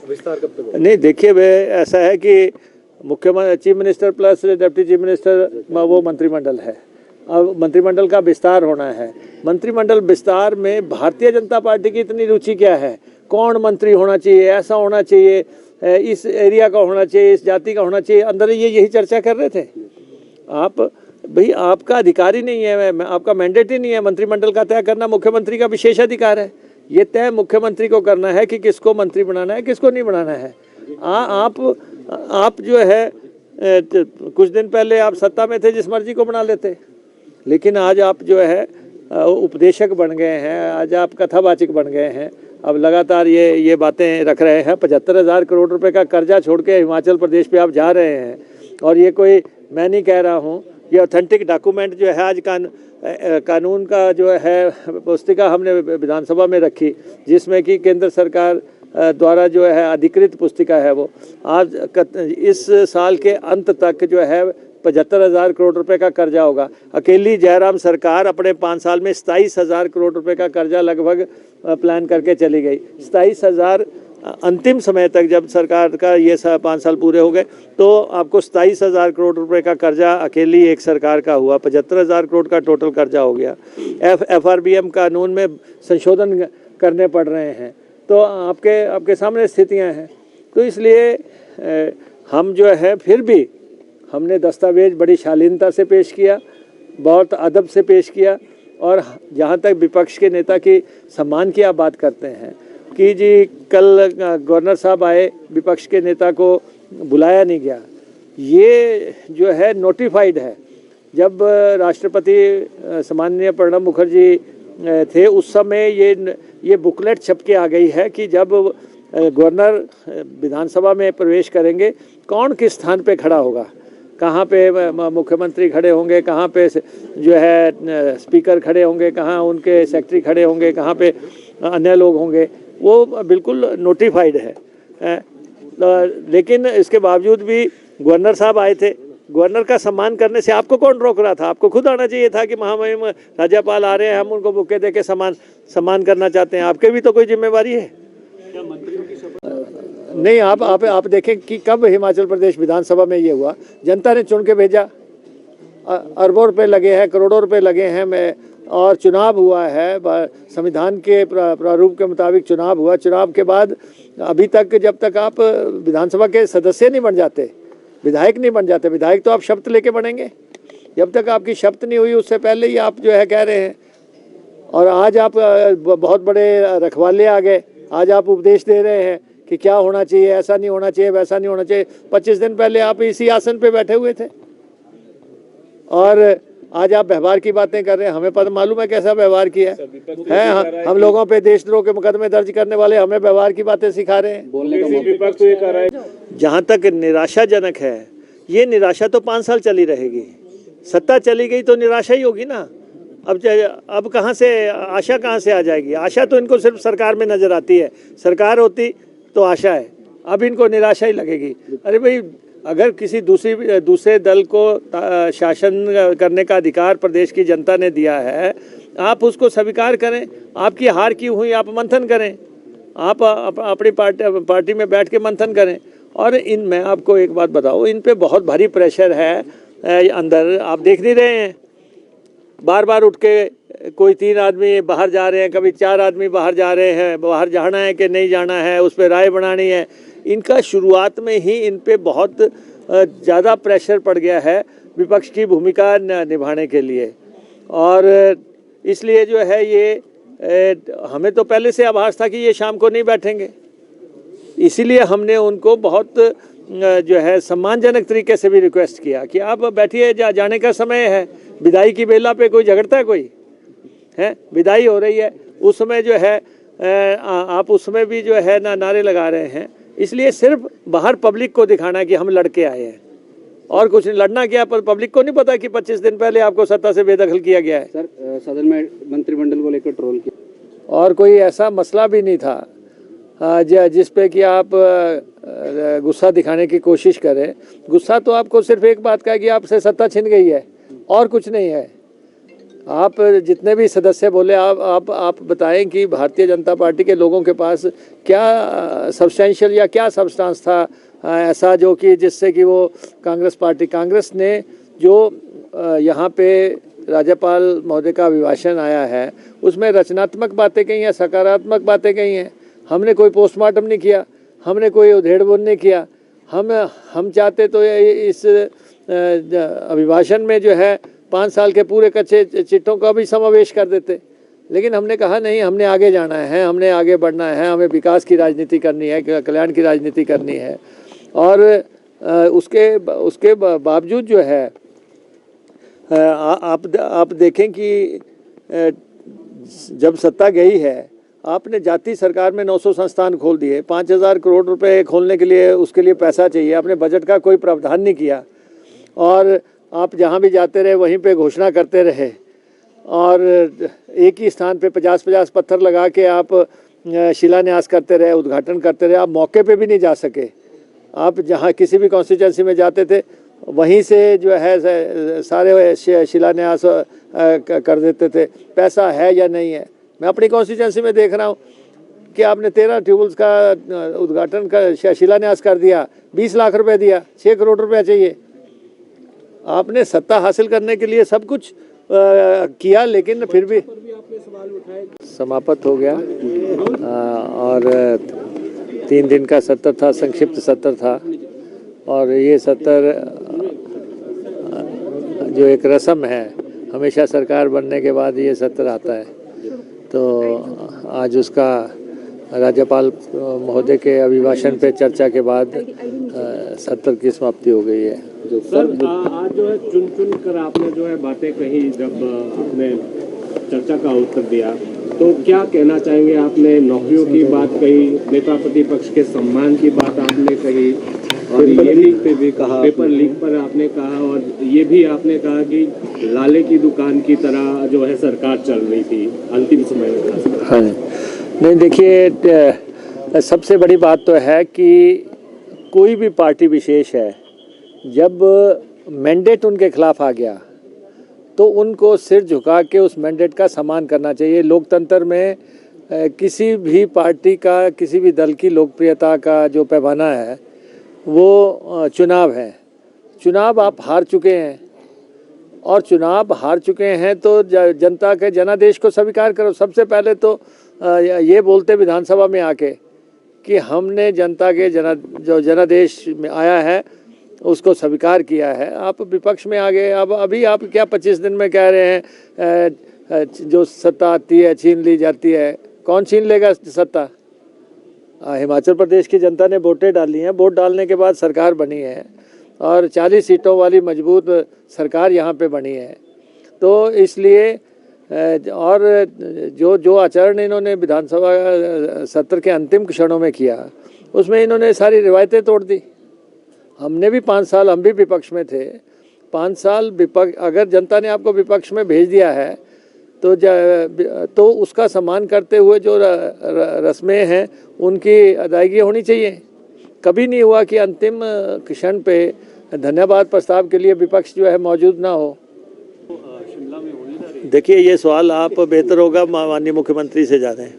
विस्तार कब तक होगा? नहीं, देखिए वे ऐसा है कि मुख्यमंत्री, chief minister plus deputy chief minister वो मंत्रिमंडल है। अब मंत्रिमंडल का विस्तार होना है। मंत्रिमंडल विस्तार में भारतीय जनता पार्टी की इतनी रुचि क्या है? कौन मंत्री होना चाहिए, ऐसा होना चाहिए, इस एरिया का होना चाहिए, इस जाति का होना चाहिए, अंदर ये यही चर्चा कर रहे थे। आप भाई, आपका अधिकार ही नहीं है, आपका मैंडेट ही नहीं है मंत्रिमंडल का तय करना। मुख्यमंत्री का विशेष अधिकार है। ये तय मुख्यमंत्री को करना है कि किसको मंत्री बनाना है, किसको नहीं बनाना है। आप जो है कुछ दिन पहले आप सत्ता में थे, जिस मर्जी को बना लेते, लेकिन आज आप जो है उपदेशक बन गए हैं, आज आप कथावाचक बन गए हैं। अब लगातार ये बातें रख रहे हैं। 75,000 करोड़ रुपए का कर्जा छोड़ के हिमाचल प्रदेश पे आप जा रहे हैं। और ये कोई मैं नहीं कह रहा हूँ, ये ऑथेंटिक डॉक्यूमेंट जो है आज कानून का जो है पुस्तिका हमने विधानसभा में रखी, जिसमें कि केंद्र सरकार द्वारा जो है अधिकृत पुस्तिका है। वो आज इस साल के अंत तक जो है 75,000 करोड़ रुपए का कर्जा होगा। अकेली जयराम सरकार अपने 5 साल में 27,000 करोड़ रुपए का कर्जा लगभग प्लान करके चली गई। 27,000 अंतिम समय तक, जब सरकार का ये 5 साल पूरे हो गए, तो आपको 27,000 करोड़ रुपए का कर्जा अकेली एक सरकार का हुआ। 75,000 करोड़ का टोटल कर्जा हो गया। FRBM कानून में संशोधन करने पड़ रहे हैं। तो आपके सामने स्थितियां हैं। तो इसलिए हम जो है फिर भी हमने दस्तावेज बड़ी शालीनता से पेश किया, बहुत अदब से पेश किया। और जहाँ तक विपक्ष के नेता की सम्मान की आप बात करते हैं कि जी कल गवर्नर साहब आए, विपक्ष के नेता को बुलाया नहीं गया, ये जो है नोटिफाइड है। जब राष्ट्रपति सम्माननीय प्रणब मुखर्जी थे, उस समय ये बुकलेट छप के आ गई है कि जब गवर्नर विधानसभा में प्रवेश करेंगे, कौन किस स्थान पे खड़ा होगा, कहाँ पे मुख्यमंत्री खड़े होंगे, कहाँ पे जो है स्पीकर खड़े होंगे, कहाँ उनके सेक्रेटरी खड़े होंगे, कहाँ पे अन्य लोग होंगे, वो बिल्कुल नोटिफाइड है। लेकिन इसके बावजूद भी गवर्नर साहब आए थे। गवर्नर का सम्मान करने से आपको कौन रोक रहा था? आपको खुद आना चाहिए था कि महामहिम राज्यपाल आ रहे हैं, हम उनको बुके दे के सम्मान करना चाहते हैं। आपके भी तो कोई जिम्मेवारी है। नहीं, आप देखें कि कब हिमाचल प्रदेश विधानसभा में ये हुआ, जनता ने चुन के भेजा। अरबों रुपए लगे हैं, करोड़ों रुपए लगे हैं, और चुनाव हुआ है, संविधान के प्रारूप के मुताबिक चुनाव हुआ। चुनाव के बाद अभी तक, जब तक आप विधानसभा के सदस्य नहीं बन जाते, विधायक नहीं बन जाते, विधायक तो आप शपथ लेके बनेंगे, जब तक आपकी शपथ नहीं हुई उससे पहले ही आप जो है कह रहे हैं। और आज आप बहुत बड़े रखवाले आ गए, आज आप उपदेश दे रहे हैं कि क्या होना चाहिए, ऐसा नहीं होना चाहिए, वैसा नहीं होना चाहिए। 25 दिन पहले आप इसी आसन पे बैठे हुए थे और आज आप व्यवहार की बातें कर रहे हैं। हमें पता मालूम है कैसा व्यवहार किया है। हम लोगों पे देशद्रोह के मुकदमे दर्ज करने वाले हमें व्यवहार की बातें सिखा रहे हैं। बोलने का विपक्ष तो ये कर रहा है। जहाँ तक निराशाजनक है, ये निराशा तो 5 साल चली रहेगी। सत्ता चली गई तो निराशा ही होगी ना। अब कहाँ से आशा, कहाँ से आ जाएगी? आशा तो इनको सिर्फ सरकार में नजर आती है। सरकार होती तो आशा है, अब इनको निराशा ही लगेगी। अरे भाई, अगर किसी दूसरे दल को शासन करने का अधिकार प्रदेश की जनता ने दिया है, आप उसको स्वीकार करें। आपकी हार की हुई, आप मंथन करें, आप अपनी पार्टी में बैठ के मंथन करें। और मैं आपको एक बात बताऊं, इन पे बहुत भारी प्रेशर है अंदर। आप देख नहीं रहे हैं, बार बार उठ के कोई 3 आदमी बाहर जा रहे हैं, कभी 4 आदमी बाहर जा रहे हैं। बाहर जाना है कि नहीं जाना है, उस पर राय बनानी है। इनका शुरुआत में ही इन पे बहुत ज़्यादा प्रेशर पड़ गया है विपक्ष की भूमिका निभाने के लिए। और इसलिए जो है ये हमें तो पहले से आभास था कि ये शाम को नहीं बैठेंगे। इसीलिए हमने उनको बहुत जो है सम्मानजनक तरीके से भी रिक्वेस्ट किया कि आप बैठिए, जाने का समय है। विदाई की बेला पे कोई झगड़ता है? कोई है? विदाई हो रही है, उस समय जो है आप उसमें भी जो है नारे लगा रहे हैं। इसलिए सिर्फ बाहर पब्लिक को दिखाना कि हम लड़के आए हैं और कुछ नहीं। लड़ना क्या, पर पब्लिक को नहीं पता कि 25 दिन पहले आपको सत्ता से बेदखल किया गया है। सर, सदन में मंत्रिमंडल को लेकर ट्रोल किया और कोई ऐसा मसला भी नहीं था जिस पे कि आप गुस्सा दिखाने की कोशिश करें। गुस्सा तो आपको सिर्फ एक बात का है कि आपसे सत्ता छिन गई है और कुछ नहीं है। आप जितने भी सदस्य बोले, आप बताएं कि भारतीय जनता पार्टी के लोगों के पास क्या सब्सटेंशियल या क्या सब्सटेंस था ऐसा जो कि जिससे कि वो कांग्रेस ने जो यहाँ पे राज्यपाल महोदय का अभिभाषण आया है उसमें रचनात्मक बातें कही हैं, सकारात्मक बातें कही हैं। हमने कोई पोस्टमार्टम नहीं किया, हमने कोई उधेड़-बुन नहीं किया। हम चाहते तो इस अभिभाषण में जो है 5 साल के पूरे कच्चे चिट्ठों का भी समावेश कर देते, लेकिन हमने कहा नहीं, हमने आगे जाना है, हमने आगे बढ़ना है, हमें विकास की राजनीति करनी है, कल्याण की राजनीति करनी है। और उसके बावजूद जो है आप देखें कि जब सत्ता गई है आपने जाति सरकार में 900 संस्थान खोल दिए, 5000 करोड़ रुपए खोलने के लिए उसके लिए पैसा चाहिए, आपने बजट का कोई प्रावधान नहीं किया और आप जहाँ भी जाते रहे वहीं पे घोषणा करते रहे और एक ही स्थान पे 50-50 पत्थर लगा के आप शिलान्यास करते रहे, उद्घाटन करते रहे। आप मौके पे भी नहीं जा सके। आप जहाँ किसी भी कॉन्स्टिट्यूंसी में जाते थे वहीं से जो है सारे शिलान्यास कर देते थे। पैसा है या नहीं है, मैं अपनी कॉन्स्टिट्यूंसी में देख रहा हूँ कि आपने 13 ट्यूबवेल्स का उद्घाटन का शिलान्यास कर दिया, 20 लाख रुपए दिया, 6 करोड़ रुपया चाहिए। आपने सत्ता हासिल करने के लिए सब कुछ किया, लेकिन फिर भी समाप्त हो गया और 3 दिन का सत्र था, संक्षिप्त सत्र था और ये सत्र जो एक रस्म है, हमेशा सरकार बनने के बाद ये सत्र आता है, तो आज उसका राज्यपाल महोदय के अभिभाषण पे चर्चा के बाद सत्र की समाप्ति हो गई है। सर आज जो है चुन कर आपने जो है बातें कही, जब आपने चर्चा का उत्तर दिया तो क्या कहना चाहेंगे? आपने नौकरियों की बात कही, नेता प्रतिपक्ष के सम्मान की बात आपने कही और ये भी कहा, पेपर लीक पर आपने कहा और ये भी आपने कहा कि लाले की दुकान की तरह जो है सरकार चल रही थी अंतिम समय में। हाँ नहीं, देखिए सबसे बड़ी बात तो है कि कोई भी पार्टी विशेष है, जब मैंडेट उनके खिलाफ आ गया तो उनको सिर झुका के उस मैंडेट का सम्मान करना चाहिए। लोकतंत्र में किसी भी पार्टी का, किसी भी दल की लोकप्रियता का जो पैमाना है वो चुनाव है। चुनाव आप हार चुके हैं और चुनाव हार चुके हैं तो जनता के जनादेश को स्वीकार करो। सबसे पहले तो ये बोलते विधानसभा में आके कि हमने जनता के जो जनादेश में आया है उसको स्वीकार किया है। आप विपक्ष में आ गए। अब अभी आप क्या 25 दिन में कह रहे हैं जो सत्ता आती है छीन ली जाती है। कौन छीन लेगा सत्ता? हिमाचल प्रदेश की जनता ने वोटें डाली हैं, वोट डालने के बाद सरकार बनी है और 40 सीटों वाली मजबूत सरकार यहाँ पे बनी है। तो इसलिए और जो आचरण इन्होंने विधानसभा सत्र के अंतिम क्षणों में किया उसमें इन्होंने सारी रिवायतें तोड़ दी। हमने भी 5 साल, हम भी विपक्ष में थे। 5 साल विपक्ष, अगर जनता ने आपको विपक्ष में भेज दिया है तो उसका सम्मान करते हुए जो रस्में हैं उनकी अदायगी होनी चाहिए। कभी नहीं हुआ कि अंतिम क्षण पे धन्यवाद प्रस्ताव के लिए विपक्ष जो है मौजूद ना हो। देखिए ये सवाल आप बेहतर होगा माननीय मुख्यमंत्री से जानें।